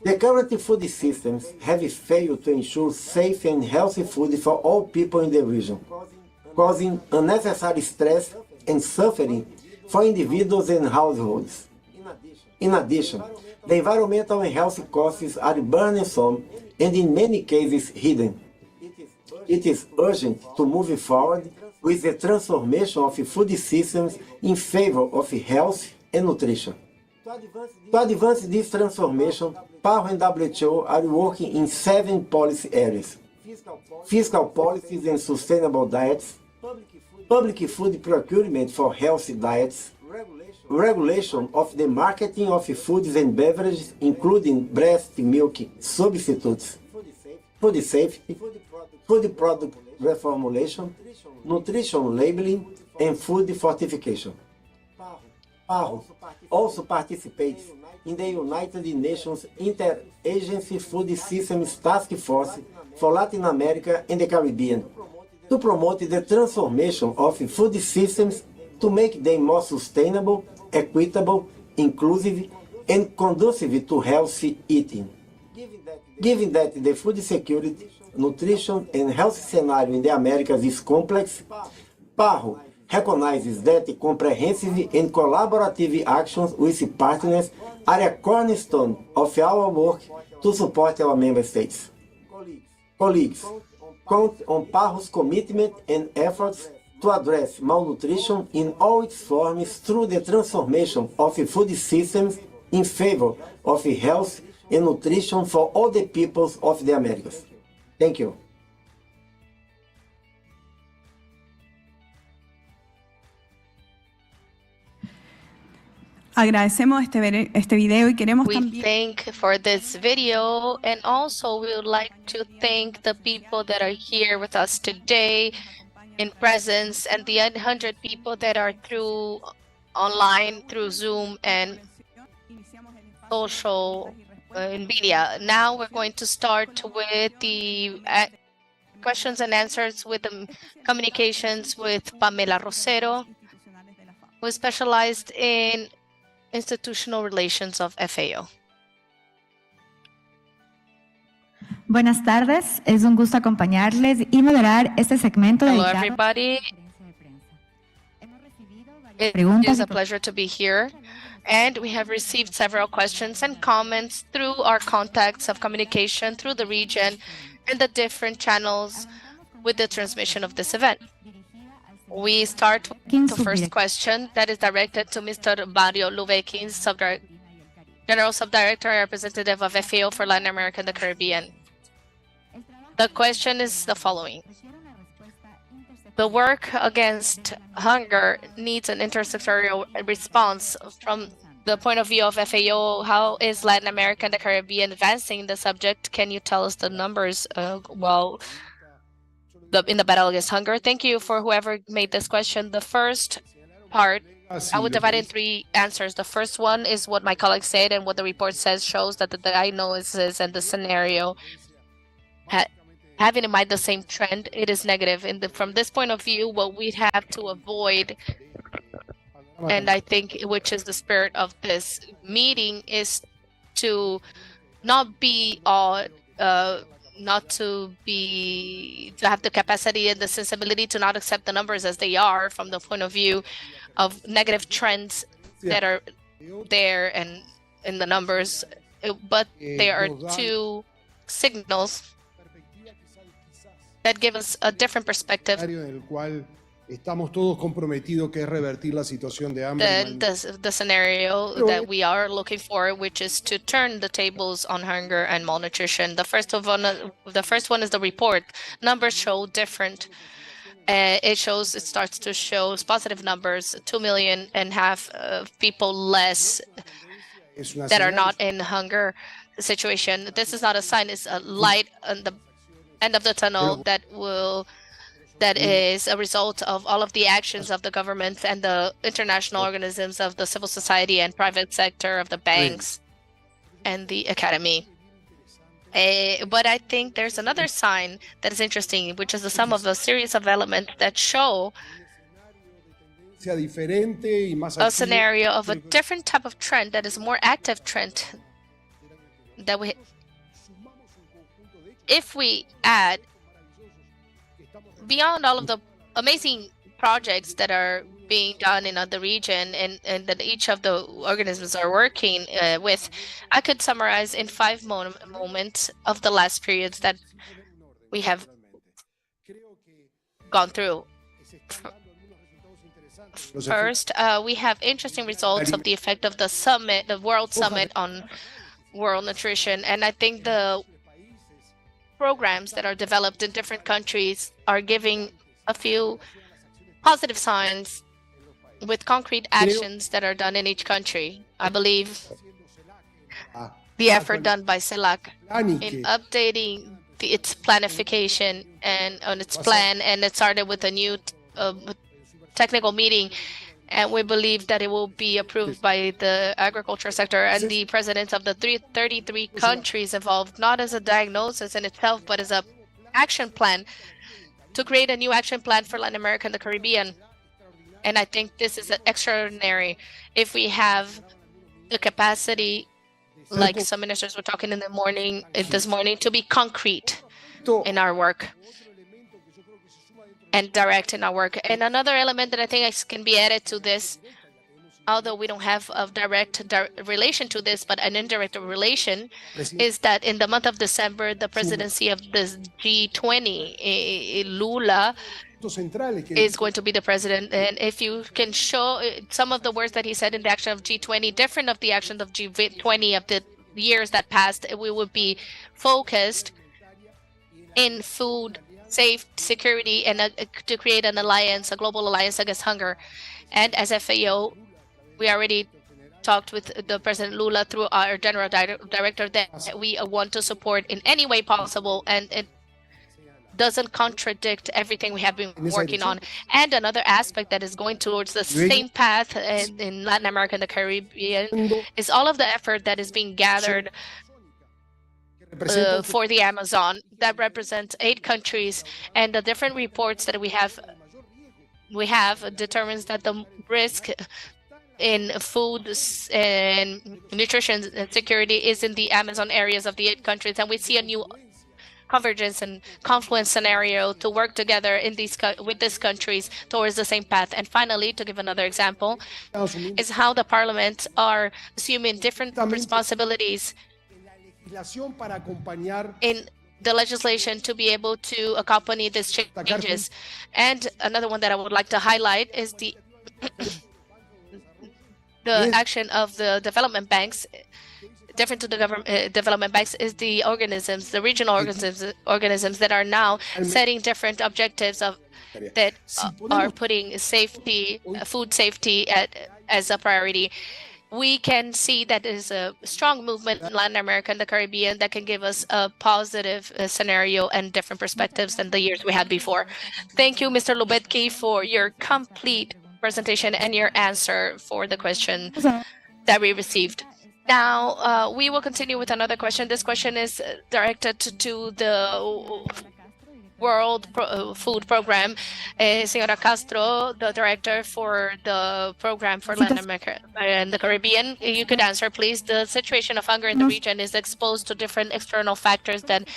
The current food systems have failed to ensure safe and healthy food for all people in the region, causing unnecessary stress and suffering for individuals and households. In addition, the environmental and health costs are burdensome and in many cases hidden. It is urgent to move forward with the transformation of food systems in favor of health and nutrition. To advance this transformation, PAHO and WHO are working in 7 policy areas: fiscal policies and sustainable diets, public food procurement for healthy diets, regulation of the marketing of foods and beverages, including breast milk substitutes, food safety, food product reformulation, nutrition labeling, and food fortification. PAHO also participates in the United Nations Interagency Food Systems Task Force for Latin America and the Caribbean to promote the transformation of food systems to make them more sustainable, equitable, inclusive, and conducive to healthy eating. Given that the food security, nutrition, and health scenario in the Americas is complex, PAHO recognizes that comprehensive and collaborative actions with partners are a cornerstone of our work to support our member states. Colleagues, count on PAHO's commitment and efforts to address malnutrition in all its forms through the transformation of food systems in favor of health and nutrition for all the peoples of the Americas. Thank you. Agradecemos este video y queremos We también thank for this video, and also we would like to thank the people that are here with us today in presence, and the 100 people that are through online, through Zoom and social media. Now we're going to start with the questions and answers with the communications with Pamela Rosero, who is specialized in institutional relations of FAO. Buenas tardes, es un gusto acompañarles y moderar este segmento Hello, dedicado everybody. It preguntas is a pleasure to be here. And we have received several questions and comments through our contacts of communication through the region and the different channels with the transmission of this event. We start with the first question that is directed to Mr. Mario Lubekin, General Subdirector and Representative of FAO for Latin America and the Caribbean. The question is the following. The work against hunger needs an intersectorial response. From the point of view of FAO, how is Latin America and the Caribbean advancing the subject? Can you tell us the numbers in the battle against hunger? Thank you for whoever made this question. The first part, I would divide it in three answers. The first one is what my colleague said, and what the report says shows that the diagnosis and the scenario having in mind the same trend, it is negative. From this point of view, what we have to avoid, and I think which is the spirit of this meeting, is to not be to have the capacity and the sensibility to not accept the numbers as they are from the point of view of negative trends that are there and in the numbers, but there are two signals that give us a different perspective Estamos todos comprometidos, que es revertir la situación de hambre. The scenario that we are looking for, which is to turn the tables on hunger and malnutrition. The first one is the report. Numbers show different. It starts to show positive numbers, 2.5 million people less that are not in hunger situation. This is not a sign, it's a light on the end of the tunnel that is a result of all of the actions of the government and the international organisms of the civil society and private sector, of the banks and the academy. But I think there's another sign that is interesting, which is the sum of a series of elements that show a scenario of a different type of trend, that is a more active trend. If we add, beyond all of the amazing projects that are being done in the region and that each of the organisms are working with, I could summarize in 5 moments of the last periods that we have gone through. First, we have interesting results of the effect of the summit, the World Summit on World Nutrition, and I think the programs that are developed in different countries are giving a few positive signs with concrete actions that are done in each country. I believe the effort done by CELAC in updating its planification and on its plan, and it started with a new technical meeting, and we believe that it will be approved by the agriculture sector and the presidents of the 33 countries involved, not as a diagnosis in itself, but as a action plan to create a new action plan for Latin America and the Caribbean. And I think this is extraordinary if we have the capacity, like some ministers were talking in the morning, this morning, to be concrete in our work and direct in our work. And another element that I think can be added to this, although we don't have a direct relation to this, but an indirect relation, is that in the month of December, the presidency of the G20, Lula, is going to be the president. And if you can show some of the words that he said in the action of G20, different of the actions of G20 of the years that passed, we would be focused in food security and to create an alliance, a global alliance against hunger. And as FAO, we already talked with the President Lula through our general director that we want to support in any way possible, and it doesn't contradict everything we have been working on. And another aspect that is going towards the same path in Latin America and the Caribbean is all of the effort that is being gathered for the Amazon that represents 8 countries, and the different reports that we have determines that the risk in food and nutrition and security is in the Amazon areas of the 8 countries, and we see a new convergence and confluence scenario to work together in with these countries towards the same path. And finally, to give another example, is how the parliaments are assuming different responsibilities in the legislation to be able to accompany these changes. And another one that I would like to highlight is the action of the development banks. Different to the development banks is the organisms, the regional organisms that are now setting different objectives that are putting safety, food safety as a priority. We can see that there is a strong movement in Latin America and the Caribbean that can give us a positive scenario and different perspectives than the years we had before. Thank you, Mr. Lubetki, for your complete presentation and your answer for the question that we received. Now, we will continue with another question. This question is directed to the World Food Program. Senora Castro, the director for the program for Latin America and the Caribbean, you could answer, please. The situation of hunger in the region is exposed to different external factors that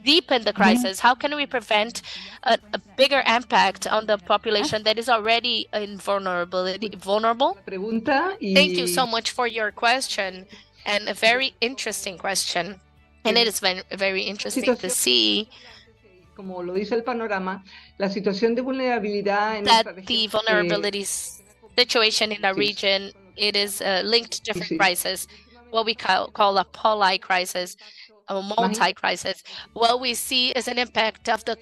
deepen the crisis. How can we prevent a bigger impact on the population that is already vulnerable? Thank you so much for your question, and a very interesting question. And it is very interesting to see como lo dice el panorama, la situación de vulnerabilidad en that the vulnerability situation in the region, it is linked to different crises, what we call a poly crisis, a multi-crisis. What we see is an impact of the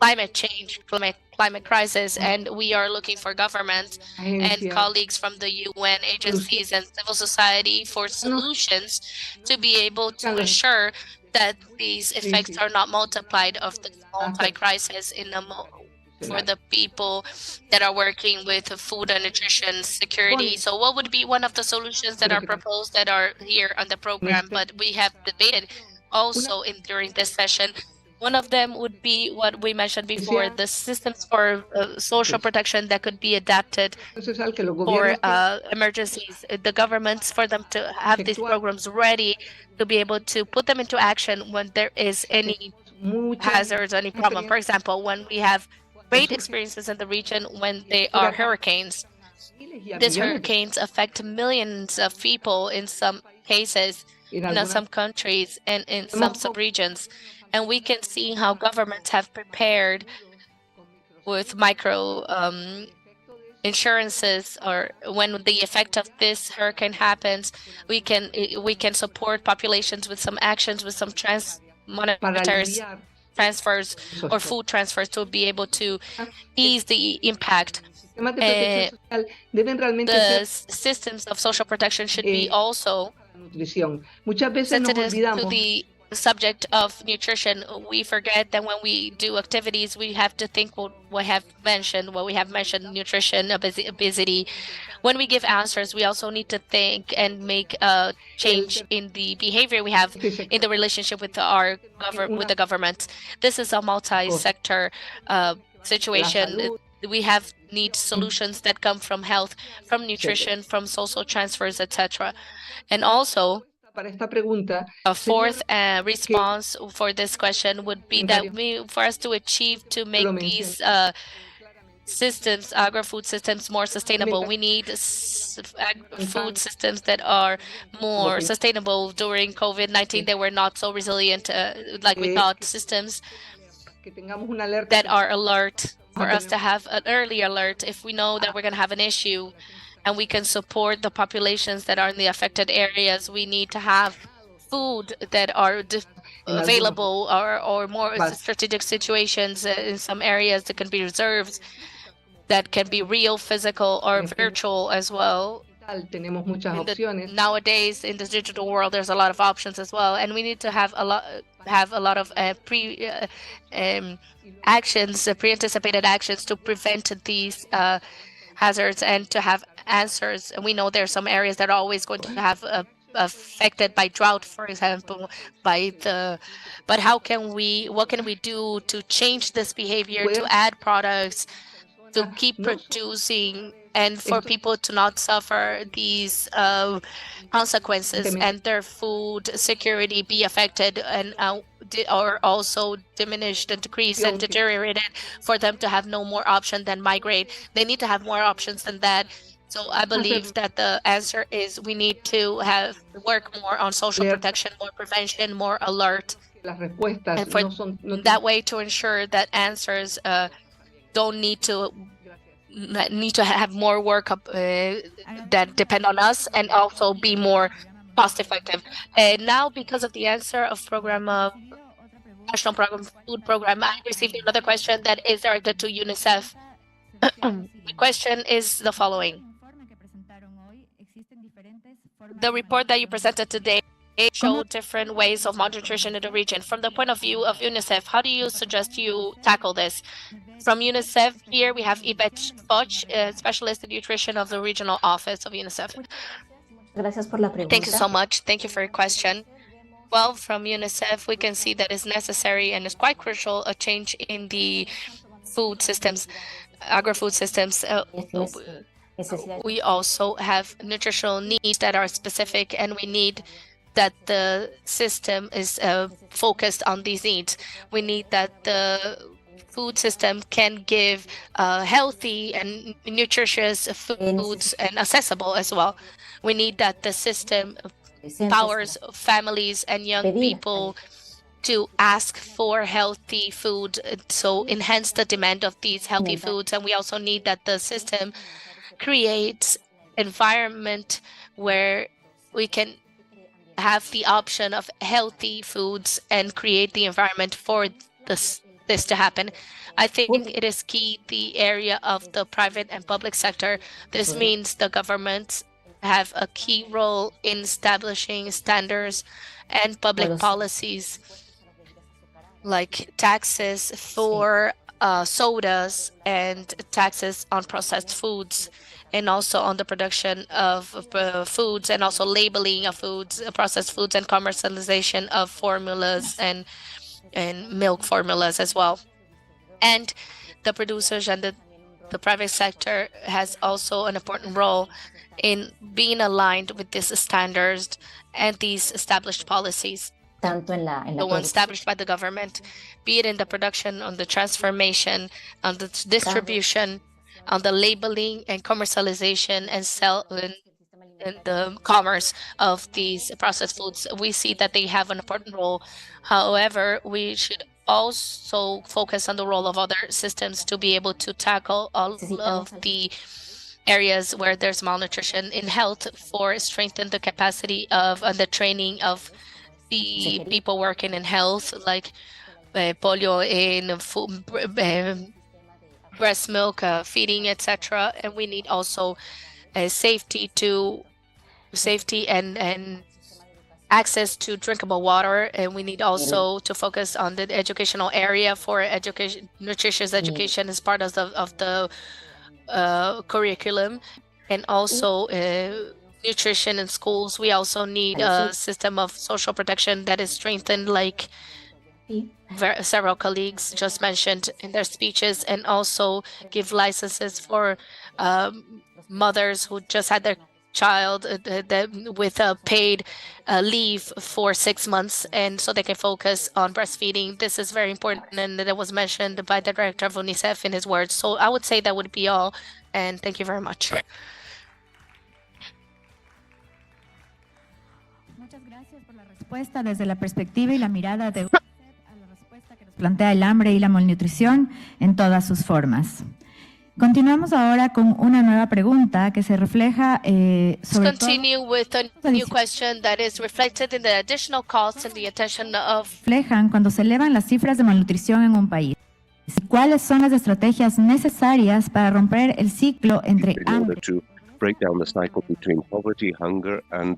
climate change, climate crisis, and we are looking for governments and colleagues from the UN agencies and civil society for solutions to be able to ensure that these effects are not multiplied of the multi-crisis for the people that are working with food and nutrition security. So what would be one of the solutions that are proposed that are here on the program, but we have debated also during this session? One of them would be what we mentioned before, the systems for social protection that could be adapted for emergencies. The governments, for them to have these programs ready to be able to put them into action when there is any hazards, any problem. For example, when we have great experiences in the region when they are hurricanes. These hurricanes affect millions of people in some cases, in some countries and in some sub-regions. And we can see how governments have prepared with micro insurances, or when the effect of this hurricane happens, we can support populations with some actions, with some monetary transfers or food transfers to be able to ease the impact. Sistemas de protección social deben realmente The ser systems of social protection should be also nutrición. Muchas veces nos sensitive to olvidamos the subject of nutrition. We forget that when we do activities, we have to think what we have mentioned, nutrition, obesity. When we give answers, we also need to think and make a change in the behavior we have in the relationship with with the government. This is a multi-sector situation. We need solutions that come from health, from nutrition, from social transfers, etc. And also, para esta pregunta. a fourth response for this question would be that for us to make these systems, agri-food systems, more sustainable, we need food systems that are more sustainable. During COVID-19, they were not so resilient like we thought. Systems that are alert, for us to have an early alert if we know that we're going to have an issue, and we can support the populations that are in the affected areas. We need to have food that are available or more strategic situations in some areas that can be reserved, that can be real, physical, or virtual as well. Tenemos muchas opciones. Nowadays, in this digital world, there's a lot of options as well, and we need to have a lot of pre-anticipated actions to prevent these hazards and to have answers. And we know there are some areas that are always going to have affected by drought, for example, but what can we do to change this behavior, to add products, to keep producing, and for people to not suffer these consequences and their food security be affected and or also diminished and decreased and deteriorated, for them to have no more option than migrate. They need to have more options than that. So I believe that the answer is we need to work more on social protection, more prevention, more alert, and for that way to ensure that answers don't need to have more work that depend on us, and also be more cost effective. And now, because of the answer of National Program Food Program, I received another question that is directed to UNICEF. The question is the following. The report that you presented today showed different ways of malnutrition in the region. From the point of view of UNICEF, how do you suggest you tackle this? From UNICEF, here we have Yvette Foch, specialist in nutrition of the regional office of UNICEF. Thank you so much. Thank you for your question. Well, from UNICEF, we can see that it's necessary and it's quite crucial a change in the food systems, agri-food systems. We also have nutritional needs that are specific, and we need that the system is focused on these needs. We need that the food system can give healthy and nutritious foods and accessible as well. We need that the system empowers families and young people to ask for healthy food, so enhance the demand of these healthy foods. And we also need that the system creates environment where we can have the option of healthy foods and create the environment for this to happen. I think it is key, the area of the private and public sector. This means the governments have a key role in establishing standards and public policies, like taxes for sodas and taxes on processed foods, and also on the production of foods, and also labeling of foods, processed foods, and commercialization of formulas and milk formulas as well. And the producers and the private sector has also an important role in being aligned with these standards and these established policies, the one established by the government, be it in the production, on the transformation, on the distribution, on the labeling and commercialization and in the commerce of these processed foods. We see that they have an important role. However, we should also focus on the role of other systems to be able to tackle all of the areas where there's malnutrition in health, for strengthen the capacity of and the training of the people working in health, like polio in food, breast milk feeding, etc. And we need also safety and access to drinkable water, and we need also to focus on the educational area for education. Nutritious education is part of the curriculum, and also nutrition in schools. We also need a system of social protection that is strengthened, like several colleagues just mentioned in their speeches, and also give licenses for mothers who just had their child with a paid leave for 6 months, and so they can focus on breastfeeding. This is very important, and that was mentioned by the director of UNICEF in his words. So I would say that would be all, and thank you very much. Muchas gracias por la respuesta desde la perspectiva y la mirada de UNICEF a la respuesta que nos plantea el hambre y la malnutrición en todas sus formas. Continuamos ahora con una nueva pregunta que se refleja sobre Continue with a new question that is reflected in the additional costs and the attention of reflejan cuando se elevan las cifras de malnutrición en un país. ¿Cuáles son las estrategias necesarias para romper el ciclo entre hambre? To break down the cycle between poverty, hunger, and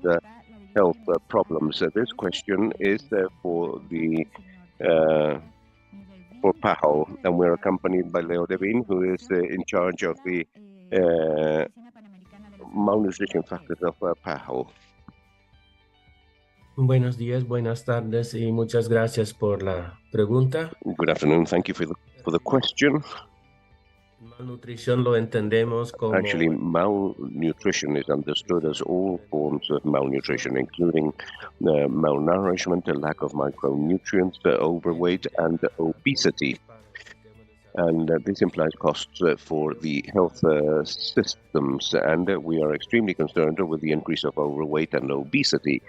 health problems. This question is for PAHO, and we're accompanied by Leo Devine, who is in charge of the malnutrition factors of PAHO. Buenos días, buenas tardes y muchas gracias por la pregunta. Good afternoon. Thank you for the question. Malnutrición lo entendemos como... Actually, malnutrition is understood as all forms of malnutrition, including malnourishment, a lack of micronutrients, overweight, and obesity. And this implies costs for the health systems. And we are extremely concerned with the increase of overweight and obesity,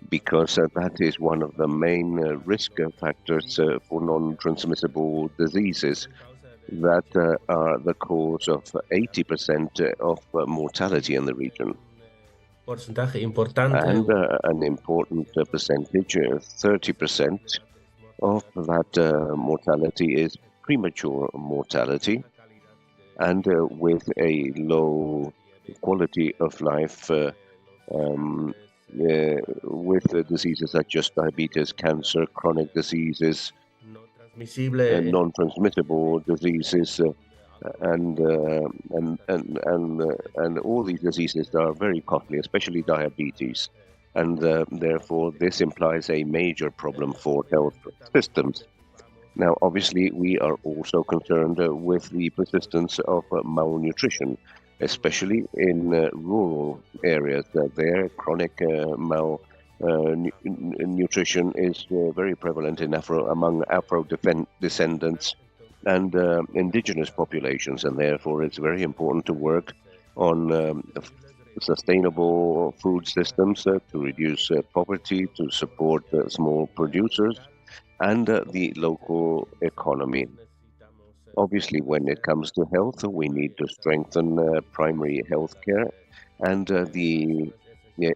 because that is one of the main risk factors for non-transmissible diseases that are the cause of 80% of mortality in the region. Porcentaje importante. And an important percentage, 30% of that mortality is premature mortality, and with a low quality of life, with diseases such as diabetes, cancer, chronic diseases, non-transmissible diseases, and all these diseases are very costly, especially diabetes, and therefore this implies a major problem for health systems. Now, obviously, we are also concerned with the persistence of malnutrition, especially in rural areas. There, chronic malnutrition is very prevalent among Afro descendants and indigenous populations, and therefore it's very important to work on sustainable food systems to reduce poverty, to support small producers and the local economy. Obviously, when it comes to health, we need to strengthen primary health care and the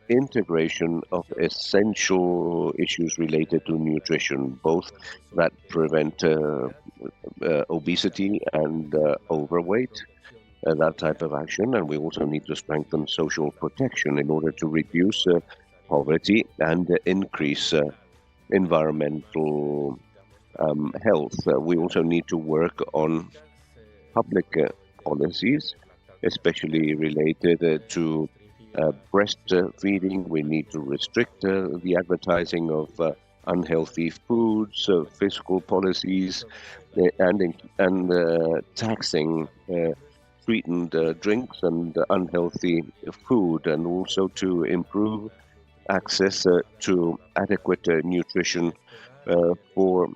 integration of essential issues related to nutrition, both that prevent obesity and overweight, that type of action. And we also need to strengthen social protection in order to reduce poverty and increase environmental health. We also need to work on public policies, especially related to breastfeeding. We need to restrict the advertising of unhealthy foods, fiscal policies, and taxing sweetened drinks and unhealthy food, and also to improve access to adequate nutrition for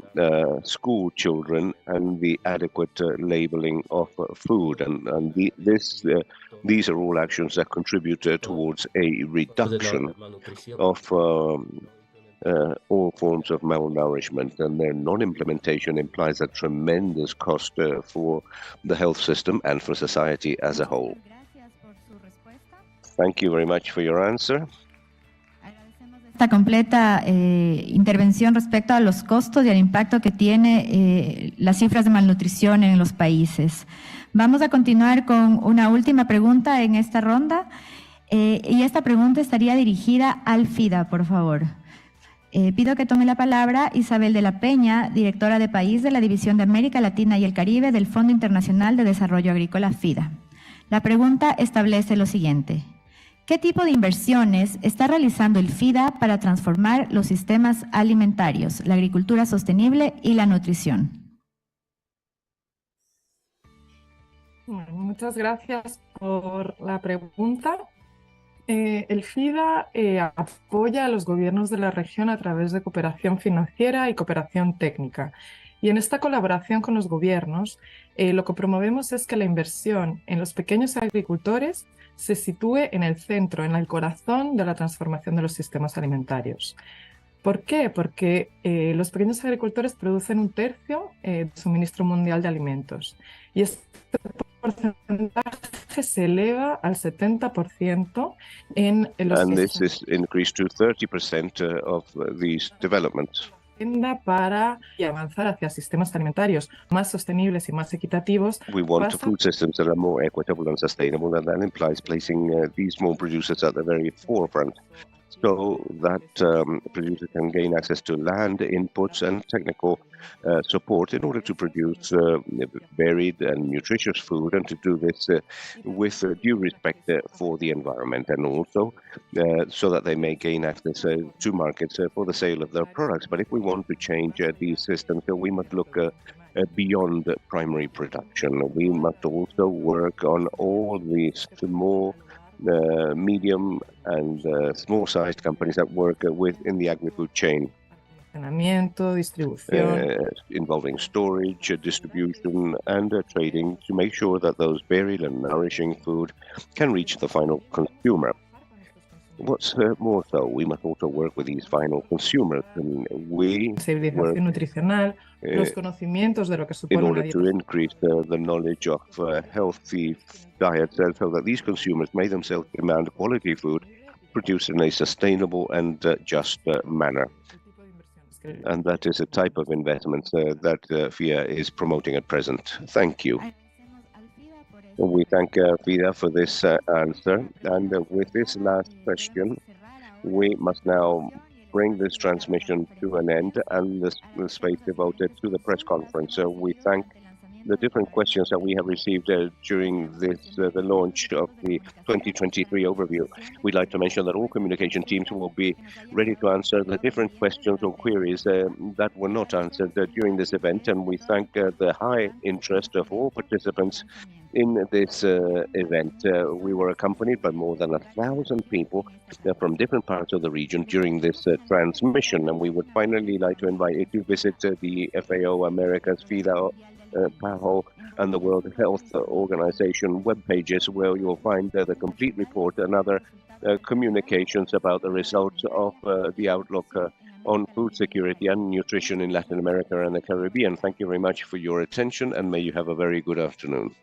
school children and the adequate labeling of food. And these are all actions that contribute towards a reduction of all forms of malnourishment, and their non-implementation implies a tremendous cost for the health system and for society as a whole. Thank you very much for your answer. esta completa intervención respecto a los costos y al impacto que tiene las cifras de malnutrición en los países. Vamos a continuar con una última pregunta en esta ronda y esta pregunta estaría dirigida al FIDA, por favor. Pido que tome la palabra Isabel de la Peña, directora de país de la División de América Latina y el Caribe del Fondo Internacional de Desarrollo Agrícola FIDA. La pregunta establece lo siguiente. ¿Qué tipo de inversiones está realizando el FIDA para transformar los sistemas alimentarios, la agricultura sostenible y la nutrición? Muchas gracias por la pregunta. El FIDA apoya a los gobiernos de la región a través de cooperación financiera y cooperación técnica. Y en esta colaboración con los gobiernos, lo que promovemos es que la inversión en los pequeños agricultores se sitúe en el centro, en el corazón de la transformación de los sistemas alimentarios. ¿Por qué? Porque los pequeños agricultores producen 1/3 del suministro mundial de alimentos. Y este porcentaje se eleva al 70% en los And this is increased to 30% of these developments. Para avanzar hacia sistemas alimentarios más sostenibles y más equitativos. We want food systems that are more equitable and sustainable, and that implies placing these small producers at the very forefront, so that producers can gain access to land, inputs, and technical support in order to produce varied and nutritious food, and to do this with due respect for the environment, and also so that they may gain access to markets for the sale of their products. But if we want to change these systems, we must look beyond primary production. We must also work on all these small, medium and small-sized companies that work within the agri-food chain. Distribución. Involving storage, distribution, and trading to make sure that those varied and nourishing food can reach the final consumer. What's more so, we must also work with these final consumers, and we work nutricional, los conocimientos de lo que supone in order to increase the knowledge of healthy diets, so that these consumers may themselves demand quality food produced in a sustainable and just manner. And that is a type of investment that FIA is promoting at present. Thank you. We thank FIDA for this answer. And with this last question, we must now bring this transmission to an end and the space devoted to the press conference. We thank the different questions that we have received during this the launch of the 2023 overview. We'd like to mention that all communication teams will be ready to answer the different questions or queries that were not answered during this event, and we thank the high interest of all participants in this event. We were accompanied by more than 1,000 people from different parts of the region during this transmission, and we would finally like to invite you to visit the FAO Americas, FIDA, PAHO, and the World Health Organization web pages, where you'll find the complete report and other communications about the results of the outlook on food security and nutrition in Latin America and the Caribbean. Thank you very much for your attention, and may you have a very good afternoon.